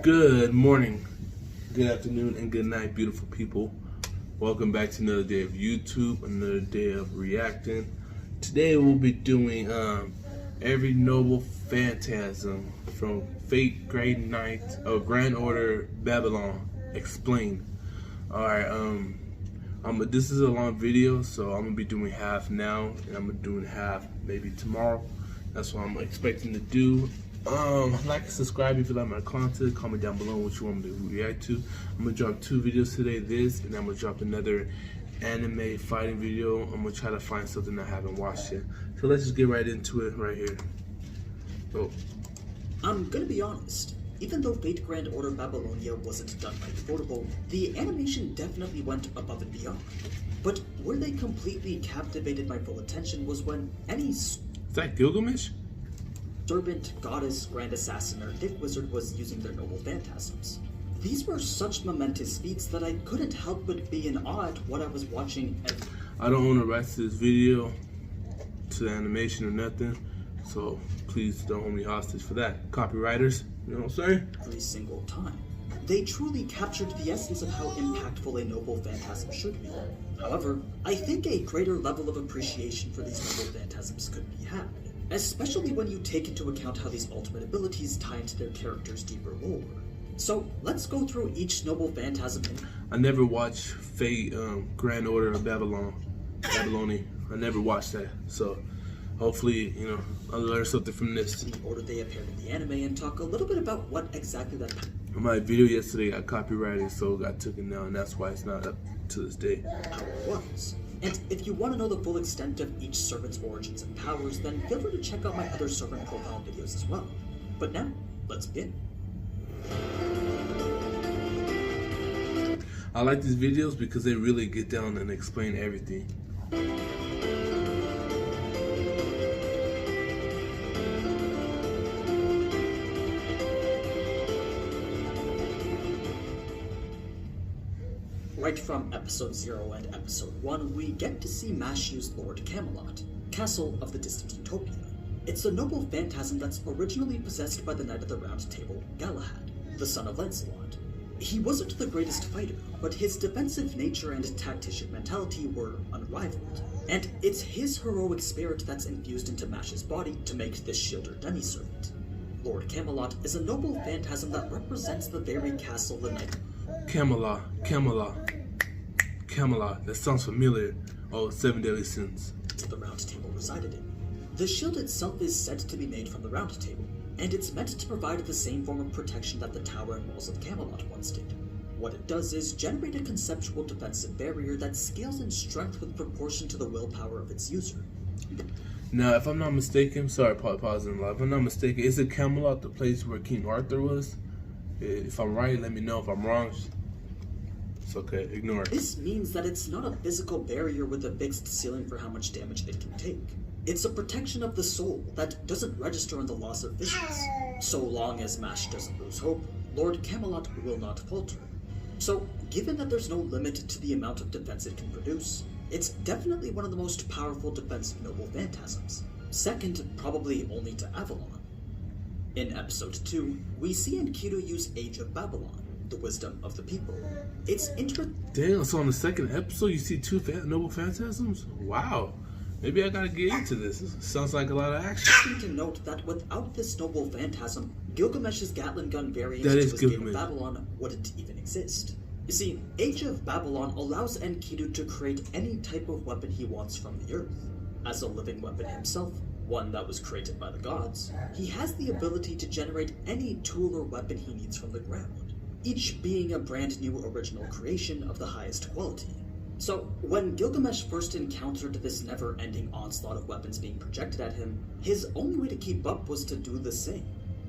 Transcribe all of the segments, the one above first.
Good morning, good afternoon, and good night, beautiful people. Welcome back to another day of YouTube, another day of reacting. Today we'll be doing every noble phantasm from Fate Great Knight of Grand Order Babylon explained. Alright, this is a long video, so I'm gonna be doing half now, and I'm gonna do half maybe tomorrow. That's what I'm expecting to do. Like and subscribe if you like my content. Comment down below what you want me to react to. I'm gonna drop 2 videos today, this, and I'm gonna drop another anime fighting video. I'm gonna try to find something I haven't watched yet. So let's just get right into it right here. Oh. I'm gonna be honest. Even though Fate Grand Order Babylonia wasn't done by Devourable, the animation definitely went above and beyond. But where they completely captivated my full attention was when any Is that Gilgamesh? servant, goddess, grand assassin, or thick wizard was using their noble phantasms. These were such momentous feats that I couldn't help but be in awe at what I was watching. I don't own the rights to this video, to the animation or nothing, so please don't hold me hostage for that. Copywriters, you know what I'm saying? Every single time. They truly captured the essence of how impactful a noble phantasm should be. However, I think a greater level of appreciation for these noble phantasms could be had, especially when you take into account how these ultimate abilities tie into their characters' deeper lore. So, let's go through each noble phantasm. I never watched Fate Grand Order of Babylonia. I never watched that, so hopefully, you know, I'll learn something from this. In the order they appeared in the anime and talk a little bit about what exactly that My video yesterday got copyrighted, so it got taken down, and that's why it's not up to this day. power was. And if you want to know the full extent of each servant's origins and powers, then feel free to check out my other servant profile videos as well. But now, let's begin. I like these videos because they really get down and explain everything. Right from episode 0 and episode 1, we get to see Mashu's Lord Camelot, Castle of the Distant Utopia. It's a noble phantasm that's originally possessed by the Knight of the Round Table, Galahad, the son of Lancelot. He wasn't the greatest fighter, but his defensive nature and tactician mentality were unrivaled. And it's his heroic spirit that's infused into Mashu's body to make this shielder demi-servant. Lord Camelot is a noble phantasm that represents the very castle the Knight... Camelot. That sounds familiar. Oh, 7 Deadly Sins. The Round Table resided in. The shield itself is said to be made from the Round Table, and it's meant to provide the same form of protection that the tower and walls of Camelot once did. What it does is generate a conceptual defensive barrier that scales in strength with proportion to the willpower of its user. Now, if I'm not mistaken, sorry, pausing live. If I'm not mistaken, is it Camelot the place where King Arthur was? If I'm right, let me know. If I'm wrong, it's okay, ignore it. This means that it's not a physical barrier with a fixed ceiling for how much damage it can take. It's a protection of the soul that doesn't register in the loss of visions. So long as Mash doesn't lose hope, Lord Camelot will not falter. So, given that there's no limit to the amount of defense it can produce, it's definitely one of the most powerful defensive noble phantasms. Second, probably only to Avalon. In episode 2, we see Enkidu use Age of Babylon, the wisdom of the people. It's Damn, so on the second episode you see 2 noble phantasms? Wow. Maybe I gotta get into this. Sounds like a lot of action. interesting to note that without this noble phantasm, Gilgamesh's Gatling gun variant That to is his Age of Gilgamesh. Babylon wouldn't even exist. You see, Age of Babylon allows Enkidu to create any type of weapon he wants from the earth. As a living weapon himself, one that was created by the gods, he has the ability to generate any tool or weapon he needs from the ground, each being a brand new original creation of the highest quality. So, when Gilgamesh first encountered this never-ending onslaught of weapons being projected at him, his only way to keep up was to do the same.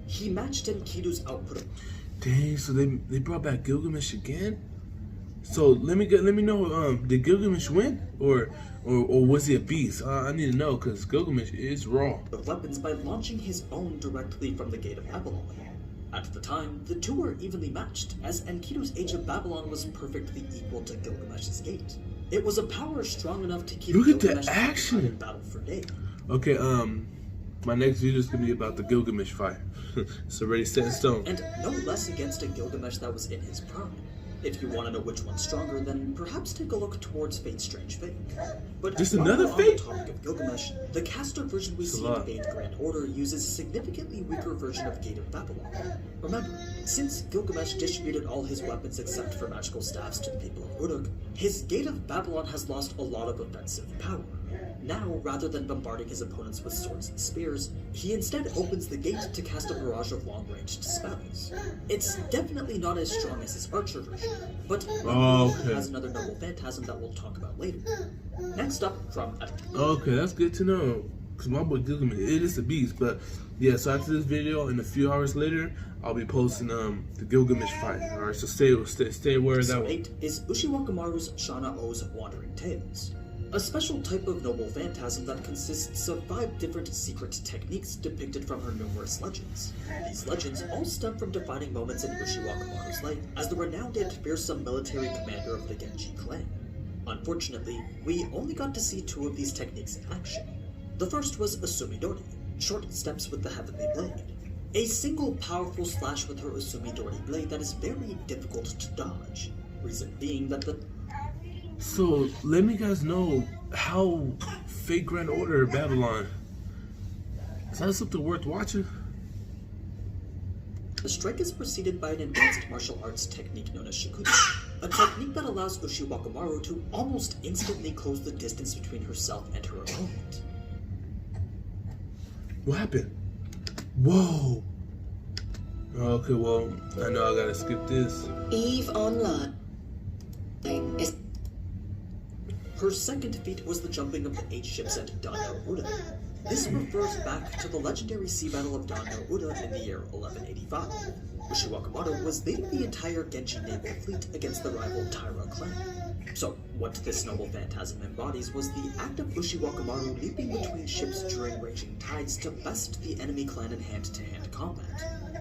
He matched Enkidu's output of... Dang, so they brought back Gilgamesh again? So let me know, did Gilgamesh win? Or was he a beast? I need to know, because Gilgamesh is raw. weapons by launching his own directly from the Gate of Babylon. At the time, the two were evenly matched, as Enkidu's Age of Babylon was perfectly equal to Gilgamesh's Gate. It was a power strong enough to keep Look at the Gilgamesh action in battle for days. Okay, My next video is going to be about the Gilgamesh fight. It's already set in stone. And no less against a Gilgamesh that was in his prime. If you want to know which one's stronger, then perhaps take a look towards Fate's Strange Fate. But just while another we're Fate? on the topic of Gilgamesh, the caster version we see in Fate Grand Order uses a significantly weaker version of Gate of Babylon. Remember, since Gilgamesh distributed all his weapons except for magical staffs to the people of Uruk, his Gate of Babylon has lost a lot of offensive power. Now, rather than bombarding his opponents with swords and spears, he instead opens the gate to cast a barrage of long-ranged spells. It's definitely not as strong as his archer version, but it has another noble phantasm that we'll talk about later. Next up, from Okay, that's good to know. Because my boy Gilgamesh, it is a beast. But yeah, so after this video, and a few hours later, I'll be posting the Gilgamesh fight. Alright, so stay aware of that one. 8 is Ushiwakamaru's Shana O's Wandering Tales. A special type of noble phantasm that consists of 5 different secret techniques depicted from her numerous legends. These legends all stem from defining moments in Ushiwakamaru's life as the renowned and fearsome military commander of the Genji clan. Unfortunately, we only got to see 2 of these techniques in action. The first was Asumidori, short steps with the heavenly blade. A single powerful slash with her Asumidori blade that is very difficult to dodge. Reason being that So, let me guys know how Fate Grand Order of Babylon. Is that something worth watching? the strike is preceded by an advanced martial arts technique known as Shikudo, a technique that allows Ushiwakamaru to almost instantly close the distance between herself and her opponent. What happened? Whoa! Okay, well, I know I gotta skip this. Eve Online is Her second feat was the jumping of the 8 ships at Danno Uda. This refers back to the legendary sea battle of Danno Uda in the year 1185. Ushiwakamaru was leading the entire Genji naval fleet against the rival Taira clan. So, what this noble phantasm embodies was the act of Ushiwakamaru leaping between ships during raging tides to best the enemy clan in hand-to-hand combat.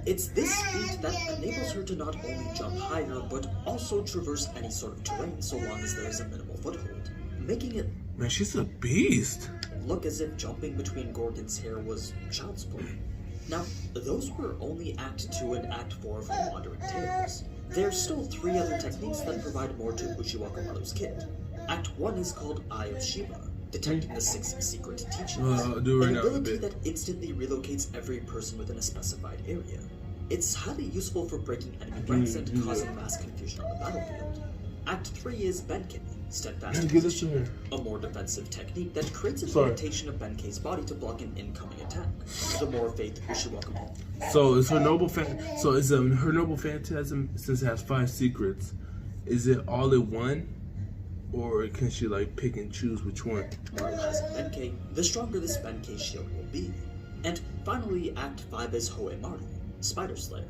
It's this feat that enables her to not only jump higher, but also traverse any sort of terrain so long as there is a minimal foothold, making it Man, she's a beast. look as if jumping between Gorgon's hair was child's play. Now, those were only Act 2 and Act 4 of her Wandering Tales. There's still 3 other techniques that provide more to Ushiwakamaru's kit. Act 1 is called Eye of Shiva, detecting the 6 secret teachings, I'll do it right an now, ability a bit. that instantly relocates every person within a specified area. It's highly useful for breaking enemy ranks and causing mass confusion on the battlefield. Act 3 is Benkei, Steadfast Give this to her. a more defensive technique that creates an Sorry. imitation of Benkei's body to block an incoming attack. The more faith Ushiwakamaru. So is her noble So is her noble phantasm, since it has 5 secrets, is it all in one, or can she like pick and choose which one? Maru has a Benkei, the stronger this Benkei shield will be. And finally, Act 5 is Hoemaru, Spider Slayer.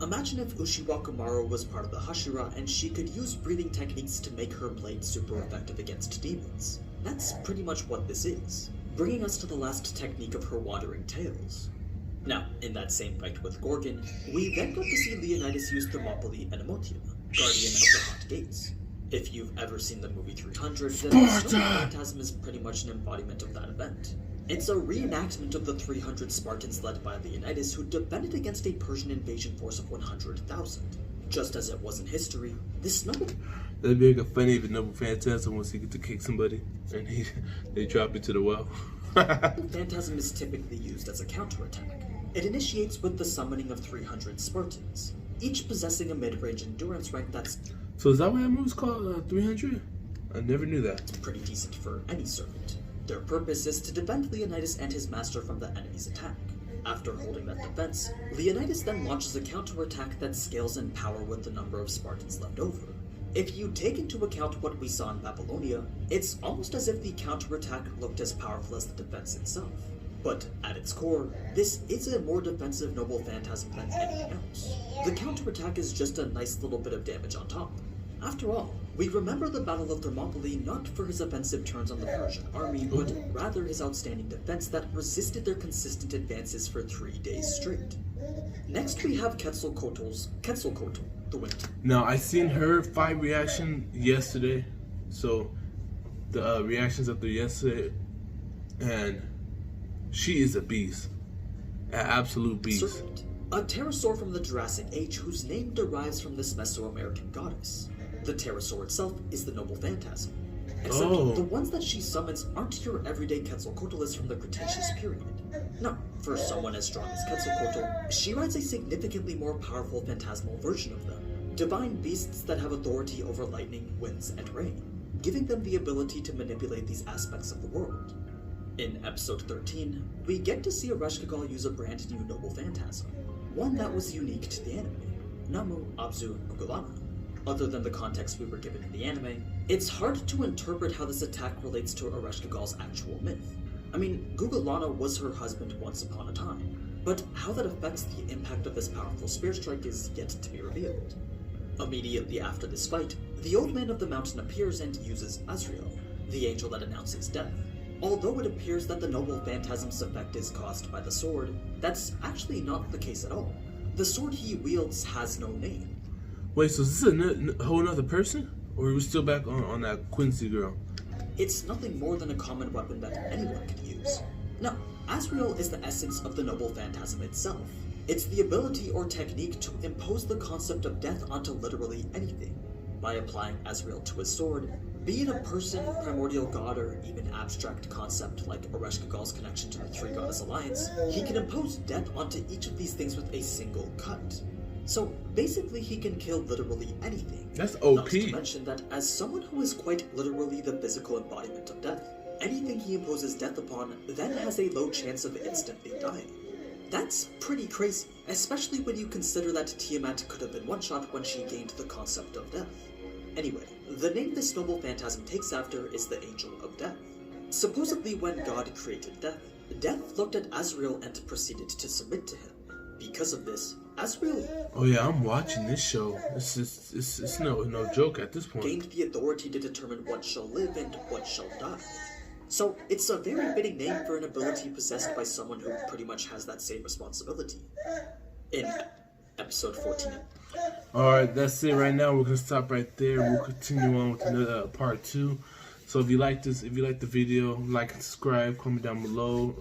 Imagine if Ushiwakamaru was part of the Hashira and she could use breathing techniques to make her blade super effective against demons. That's pretty much what this is, bringing us to the last technique of her Wandering Tales. Now, in that same fight with Gorgon, we then got to see Leonidas use Thermopylae and Emotia, Guardian of the Hot Gates. If you've ever seen the movie 300, then Snow Phantasm is pretty much an embodiment of that event. It's a reenactment of the 300 Spartans led by Leonidas who defended against a Persian invasion force of 100,000. Just as it was in history, this noble That'd be like a funny if a noble phantasm wants to get to kick somebody and they drop it to the well. phantasm is typically used as a counterattack. It initiates with the summoning of 300 Spartans, each possessing a mid-range endurance rank that's So is that why that move's called 300? I never knew that. pretty decent for any servant. Their purpose is to defend Leonidas and his master from the enemy's attack. After holding that defense, Leonidas then launches a counterattack that scales in power with the number of Spartans left over. If you take into account what we saw in Babylonia, it's almost as if the counterattack looked as powerful as the defense itself. But at its core, this is a more defensive noble phantasm than anything else. The counterattack is just a nice little bit of damage on top. After all, we remember the Battle of Thermopylae not for his offensive turns on the Persian army, but rather his outstanding defense that resisted their consistent advances for 3 days straight. Next we have Quetzalcoatl, the Winter. Now I seen her fight reaction yesterday, so the reactions after yesterday, and she is a beast. An absolute beast. Serpent, a pterosaur from the Jurassic Age whose name derives from this Mesoamerican goddess. The pterosaur itself is the noble phantasm. Except the ones that she summons aren't your everyday Quetzalcoatlus from the Cretaceous period. No, for someone as strong as Quetzalcoatl, she rides a significantly more powerful phantasmal version of them. Divine beasts that have authority over lightning, winds, and rain, giving them the ability to manipulate these aspects of the world. In episode 13, we get to see Ereshkigal use a brand new noble phantasm, one that was unique to the anime, Namu Abzu Ugulana. Other than the context we were given in the anime, it's hard to interpret how this attack relates to Ereshkigal's actual myth. I mean, Gugulana was her husband once upon a time, but how that affects the impact of this powerful spear strike is yet to be revealed. Immediately after this fight, the Old Man of the Mountain appears and uses Azrael, the angel that announces death. Although it appears that the noble phantasm's effect is caused by the sword, that's actually not the case at all. The sword he wields has no name. Wait, so is this a whole other person? Or are we still back on that Quincy girl? It's nothing more than a common weapon that anyone could use. No, Azrael is the essence of the noble phantasm itself. It's the ability or technique to impose the concept of death onto literally anything. By applying Azrael to his sword, be it a person, primordial god, or even abstract concept like Ereshkigal's connection to the Three Goddess Alliance, he can impose death onto each of these things with a single cut. So basically he can kill literally anything. That's OP. Not to mention that as someone who is quite literally the physical embodiment of death, anything he imposes death upon then has a low chance of instantly dying. That's pretty crazy, especially when you consider that Tiamat could have been one-shot when she gained the concept of death. Anyway, the name this noble phantasm takes after is the Angel of Death. Supposedly when God created death, Death looked at Azrael and proceeded to submit to him. Because of this, Azrael... Oh yeah, I'm watching this show. It's no joke at this point. ...gained the authority to determine what shall live and what shall die. So it's a very fitting name for an ability possessed by someone who pretty much has that same responsibility. In episode 14. Alright, that's it right now. We're going to stop right there. We'll continue on with another part 2. So if you like this, if you like the video, like and subscribe, comment down below.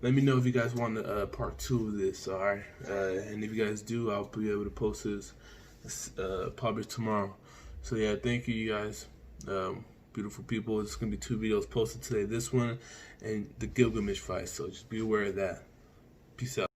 Let me know if you guys want a part 2 of this, alright? And if you guys do, I'll be able to post this probably tomorrow. So yeah, thank you guys. Beautiful people. It's going to be 2 videos posted today. This one and the Gilgamesh fight. So just be aware of that. Peace out.